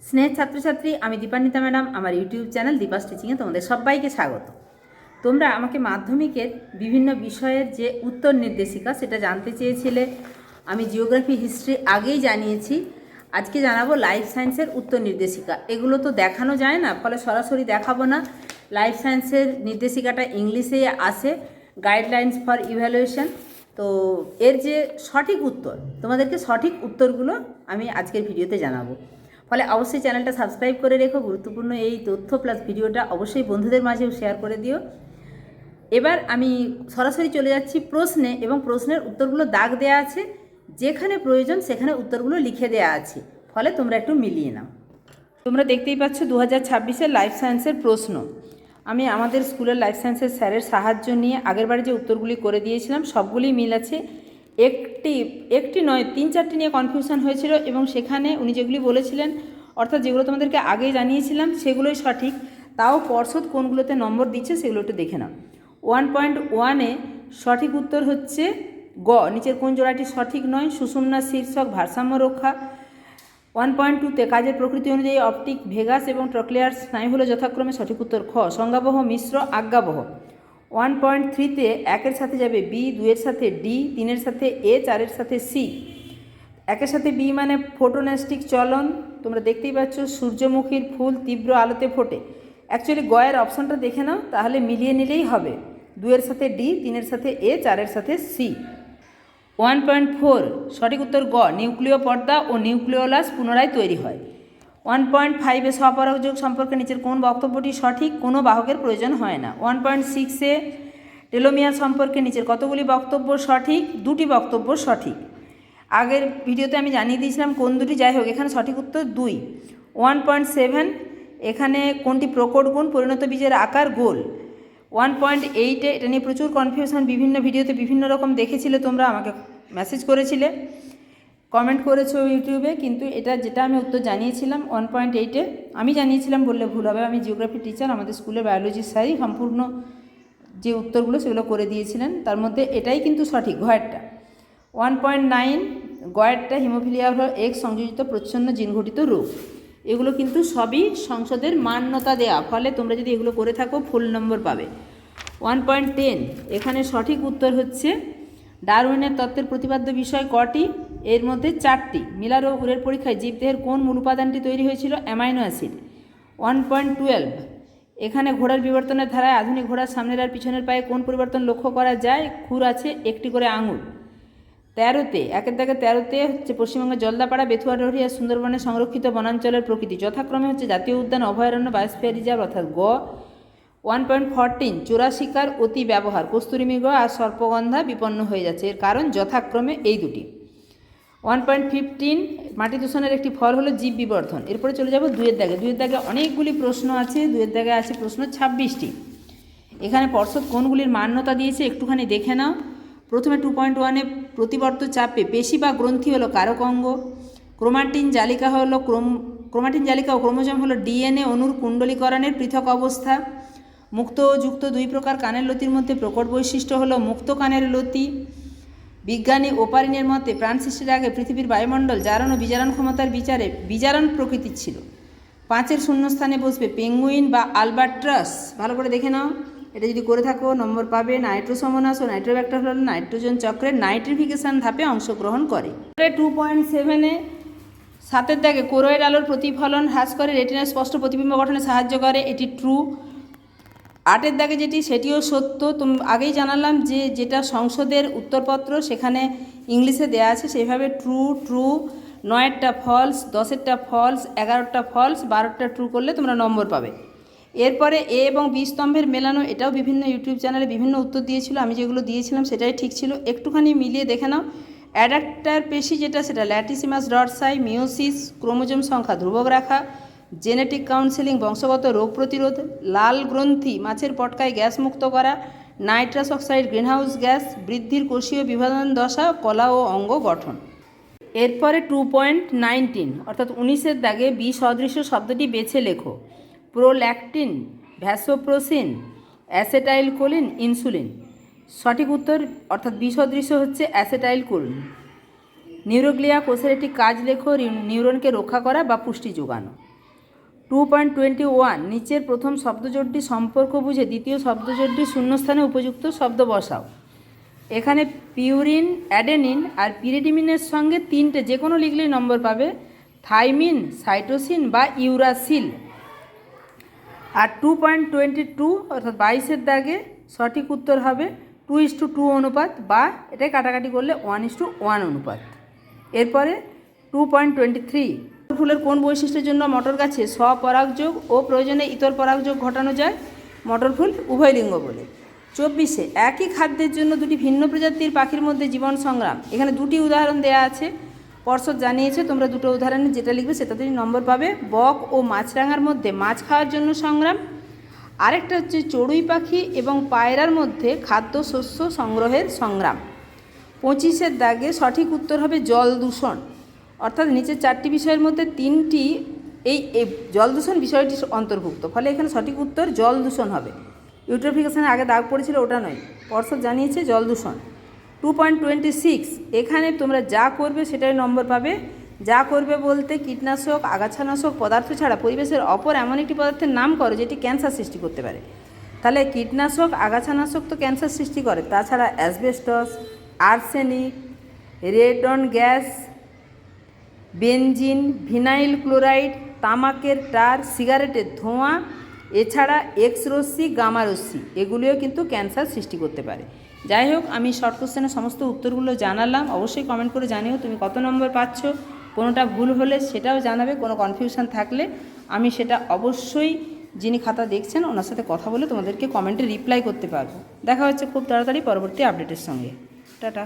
স্নেহ ছাত্রছাত্রী, আমি দীপান্বিতা ম্যাডাম। আমার ইউটিউব চ্যানেল দীপাস টিচিংয়ে তোমাদের সবাইকে স্বাগত। তোমরা আমাকে মাধ্যমিকের বিভিন্ন বিষয়ের যে উত্তর নির্দেশিকা সেটা জানতে চেয়েছিলে। আমি জিওগ্রাফি হিস্ট্রি আগেই জানিয়েছি। আজকে জানাবো লাইফ সায়েন্সের উত্তর নির্দেশিকা। এগুলো তো দেখানো যায় না, ফলে সরাসরি দেখাবো না। লাইফ সায়েন্সের নির্দেশিকাটা ইংলিশেই আসে, গাইডলাইন্স ফর ইভ্যালুয়েশন। তো এর যে সঠিক উত্তর, তোমাদেরকে সঠিক উত্তরগুলো আমি আজকের ভিডিওতে জানাবো। ফলে অবশ্যই চ্যানেলটা সাবস্ক্রাইব করে রেখো। গুরুত্বপূর্ণ এই তথ্য প্লাস ভিডিওটা অবশ্যই বন্ধুদের মাঝেও শেয়ার করে দিও। এবার আমি সরাসরি চলে যাচ্ছি প্রশ্নে, এবং প্রশ্নের উত্তরগুলো দাগ দেওয়া আছে, যেখানে প্রয়োজন সেখানে উত্তরগুলো লিখে দেওয়া আছে, ফলে তোমরা একটু মিলিয়ে নাও। তোমরা দেখতেই পাচ্ছ 2026-এর লাইফ সায়েন্সের প্রশ্ন। আমি আমাদের স্কুলের লাইফ সায়েন্সের স্যারের সাহায্য নিয়ে আগেরবারে যে উত্তরগুলি করে দিয়েছিলাম সবগুলি মিল আছে। একটি নয়, 3-4টি নিয়ে কনফিউশন হয়েছিল, এবং সেখানে উনি যেগুলি বলেছিলেন, অর্থাৎ যেগুলো তোমাদেরকে আগেই জানিয়েছিলাম সেগুলোই সঠিক। তাও পর্ষদ কোনগুলোতে নম্বর দিচ্ছে সেগুলো একটু দেখে নাও। 1.1-এ সঠিক উত্তর হচ্ছে গ, নিচের কোন জোড়াটি সঠিক নয়? সুষুম্না শীর্ষক ভারসাম্য রক্ষা। 1.2-তে কাজের প্রকৃতি অনুযায়ী অপটিক ভেগাস এবং ট্রক্লিয়ার স্নায়ু হলো যথাক্রমে সঠিক উত্তর খ, সংজ্ঞাবহ মিশ্র আজ্ঞাবহ। 1.3-তে 1-এর সাথে যাবে বি, 2-এর সাথে ডি, 3-এর সাথে এ, 4-এর সাথে সি। 1-এর সাথে বি মানে ফোটোনেস্টিক চলন। তোমরা দেখতেই পাচ্ছ সূর্যমুখীর ফুল তীব্র আলোতে ফোটে। অ্যাকচুয়ালি গয়ের অপশনটা দেখে নাও, তাহলে মিলিয়ে নিলেই হবে। 2-এর সাথে ডি, 3-এর সাথে এ, 4-এর সাথে সি। 1.4 সঠিক উত্তর গ, নিউক্লিয় পর্দা ও নিউক্লিওলাস পুনরায় তৈরি হয়। 1.5-এ স্বপরাগযোগ সম্পর্কে নিচের কোন বক্তব্যটি সঠিক? কোনো বাহকের প্রয়োজন হয় না। 1.6-এ টেলোমিয়ার সম্পর্কে নিচের কতগুলি বক্তব্য সঠিক? 2টি বক্তব্য সঠিক। আগের ভিডিওতে আমি জানিয়ে দিয়েছিলাম কোন দুটি, যাই হোক এখানে সঠিক উত্তর 2। 1.7 এখানে কোনটি প্রকট গুণ? পরিণত বীজের আকার গোল। 1.8-এ এটা নিয়ে প্রচুর কনফিউশন, বিভিন্ন ভিডিওতে বিভিন্ন রকম দেখেছিলে, তোমরা আমাকে মেসেজ করেছিলে, কমেন্ট করেছো ইউটিউবে, কিন্তু এটা যেটা আমি উত্তর জানিয়েছিলাম 1.8-এ আমি জানিয়েছিলাম বললে ভুল হবে। আমি জিওগ্রাফি টিচার, আমাদের স্কুলের বায়োলজি স্যারই সম্পূর্ণ যে উত্তরগুলো সেগুলো করে দিয়েছিলেন, তার মধ্যে এটাই কিন্তু সঠিক, ঘয়েরটা। 1.9 গয়েরটা হিমোফিলিয়া হল এক্স সংযোজিত প্রচ্ছন্ন জিনঘটিত রোগ। এগুলো কিন্তু সবই সংসদের মান্যতা দেয়া, ফলে তোমরা যদি এগুলো করে থাকো ফুল নম্বর পাবে। 1.10 এখানে সঠিক উত্তর হচ্ছে ডারউইনের তত্ত্বের প্রতিপাদ্য বিষয় কটি? এর মধ্যে 4টি। মিলার ও উরের পরীক্ষায় জীবদেহের কোন মূল উপাদানটি তৈরি হয়েছিল? Amino acid. 1.12 এখানে ঘোড়ার বিবর্তনের ধারায় আধুনিক ঘোড়ার সামনের আর পিছনের পায়ে কোন পরিবর্তন লক্ষ্য করা যায়? খুর আছে, একটি করে আঙুল। 13-তে 13-তে হচ্ছে পশ্চিমবঙ্গের জলদাপাড়া, বেথুয়া-ডহরিয়া, সুন্দরবনের সংরক্ষিত বনাঞ্চলের প্রকৃতি যথাক্রমে হচ্ছে জাতীয় উদ্যান, অভয়ারণ্য, বায়োস্ফিয়ার রিজার্ভ, অর্থাৎ গ। 1.14 চোরা শিকার অতি ব্যবহার, কস্তুরী মৃগ আর সর্পগন্ধা বিপন্ন হয়ে যাচ্ছে, এর কারণ যথাক্রমে এই দুটি। 1.15 মাটি দূষণের একটি ফল হলো জীব বিবর্ধন। এরপরে চলে যাব 2-এর দাগে। 2-এর দাগে অনেকগুলি প্রশ্ন আছে, 2-এর দাগে আছে প্রশ্ন 26টি। এখানে পর্ষদ কোনগুলির মান্যতা দিয়েছে একটুখানি দেখে নাও। প্রথমে 2.1-এ প্রতিবর্ত চাপে পেশি বা গ্রন্থি হলো কারক অঙ্গ। ক্রোমাটিন জালিকা ও ক্রোমোজোম হলো ডিএনএ অণুর কুণ্ডলীকরণের পৃথক অবস্থা। মুক্ত ও যুক্ত দুই প্রকার কানের লতির মধ্যে প্রকট বৈশিষ্ট্য হলো মুক্ত কানের লতি। বিজ্ঞানী ওপারিনের মতে প্রাণ সৃষ্টির আগে পৃথিবীর বায়ুমণ্ডল জারণ ও বিজারণ ক্ষমতার বিচারে বিজারণ প্রকৃতির ছিল। 5-এর শূন্যস্থানে বসবে পেঙ্গুইন বা আলবাট্রাস। ভালো করে দেখে নাও, এটা যদি করে থাকো নম্বর পাবে। নাইট্রোসমোনাস ও নাইট্রোব্যাক্টার হল নাইট্রোজেন চক্রের নাইট্রিফিকেশন ধাপে অংশগ্রহণ করে। 2.7-এ 7-এর দাগে কোরোয়েড আলোর প্রতিফলন হ্রাস করে রেটিনার স্পষ্ট প্রতিবিম্ব গঠনে সাহায্য করে, এটি ট্রু। 8-এর দাগে যেটি সেটিও সত্য। আগেই জানালাম যে যেটা সংসদের উত্তরপত্র সেখানে ইংলিশে দেয়া আছে সেইভাবে ট্রু। 9-এরটা ফলস, 10-এরটা ফলস, 11-টা ফলস, 12টা ট্রু করলে তোমরা নম্বর পাবে। এরপরে এ এবং বি স্তম্ভের মেলানো, এটাও বিভিন্ন ইউটিউব চ্যানেলে বিভিন্ন উত্তর দিয়েছিল, আমি যেগুলো দিয়েছিলাম সেটাই ঠিক ছিল, একটুখানি মিলিয়ে দেখে নাও। অ্যাডাক্টার পেশি যেটা সেটা ল্যাটিসিমাস ডরসাই, মিওসিস ক্রোমোজোম সংখ্যা ধ্রুবক রাখা, জেনেটিক কাউন্সেলিং বংশগত রোগ প্রতিরোধ, লাল গ্রন্থি মাছের পটকায় গ্যাস মুক্ত করা, নাইট্রাস অক্সাইড গ্রিনহাউস গ্যাস, বৃদ্ধির কোষীয় বিভাজন দশা, কলা ও অঙ্গ গঠন। এরপরে 2.19 অর্থাৎ 19-এর দাগে বি সদৃশ্য শব্দটি বেছে লেখো। Prolactin, vasopressin, acetylcholine, insulin. সঠিক উত্তর অর্থাৎ বি সদৃশ্য হচ্ছে অ্যাসেটাইল কোলিন। নিউরোগ্লিয়া কোষের একটি কাজ লেখো, নিউরনকে রক্ষা করা বা পুষ্টি যোগানো। 2.21 নিচের প্রথম শব্দজোড়টি সম্পর্ক বুঝে দ্বিতীয় শব্দজোড়টি শূন্যস্থানে উপযুক্ত শব্দ বসাও। এখানে পিউরিন, অ্যাডেনিন আর পিরিডিমিনের সঙ্গে তিনটে যে কোনো লিখলেই নম্বর পাবে, থাইমিন, সাইটোসিন বা ইউরাসিল। আর 2.22 অর্থাৎ 22-এর দাগে সঠিক উত্তর হবে 2:2 অনুপাত, বা এটাই কাটাকাটি করলে 1:1 অনুপাত। এরপরে 2.23 ফুলের কোন বৈশিষ্ট্যের জন্য মটর গাছে স্বপরাগযোগ ও প্রয়োজনে ইতর পরাগযোগ ঘটানো যায়? মটর ফুল উভয়লিঙ্গ বলে। 24 একই খাদ্যের জন্য দুটি ভিন্ন প্রজাতির পাখির মধ্যে জীবন সংগ্রাম। এখানে দুটি উদাহরণ দেয়া আছে, পর্ষদ জানিয়েছে, তোমরা দুটো উদাহরণে যেটা লিখবে সেটাতেই নম্বর পাবে। বক ও মাছরাঙার মধ্যে মাছ খাওয়ার জন্য সংগ্রাম। আরেকটা হচ্ছে চড়ুই পাখি এবং পায়রার মধ্যে খাদ্য শস্য সংগ্রহের সংগ্রাম। 25-এর দাগে সঠিক উত্তর হবে জল দূষণ। অর্থাৎ নিচের চারটি বিষয়ের মধ্যে তিনটি এই জল দূষণ বিষয়টি অন্তর্ভুক্ত, ফলে এখানে সঠিক উত্তর জল দূষণ হবে। ইউট্রোফিকেশনের আগে দাগ পড়েছিল ওটা নয়, পর্ষদ জানিয়েছে জল দূষণ। 2.26 এখানে তোমরা যা করবে সেটাই নম্বর পাবে। যা করবে বলতে কীটনাশক, আগাছানাশক পদার্থ ছাড়া পরিবেশের অপর এমন একটি পদার্থের নাম করো যেটি ক্যান্সার সৃষ্টি করতে পারে। তাহলে কীটনাশক, আগাছানাশক তো ক্যান্সার সৃষ্টি করে, তাছাড়া asbestos, arsenic, radon gas, benzene, vinyl chloride, তামাকের টার, সিগারেটের ধোঁয়া, এছাড়া এক্স রশ্মি, গামা রশ্মি, এগুলিও কিন্তু ক্যান্সার সৃষ্টি করতে পারে। যাই হোক, আমি শর্ট কোশ্চেনের সমস্ত উত্তরগুলো জানালাম। অবশ্যই কমেন্ট করে জানিও তুমি কত নম্বর পাচ্ছ। কোনোটা ভুল হলে সেটাও জানাবে, কোনো কনফিউশন থাকলে আমি সেটা অবশ্যই যিনি খাতা দেখছেন ওনার সাথে কথা বলে তোমাদেরকে কমেন্টে রিপ্লাই করতে পারবো। দেখা হচ্ছে খুব তাড়াতাড়ি পরবর্তী আপডেটের সঙ্গে। টাটা।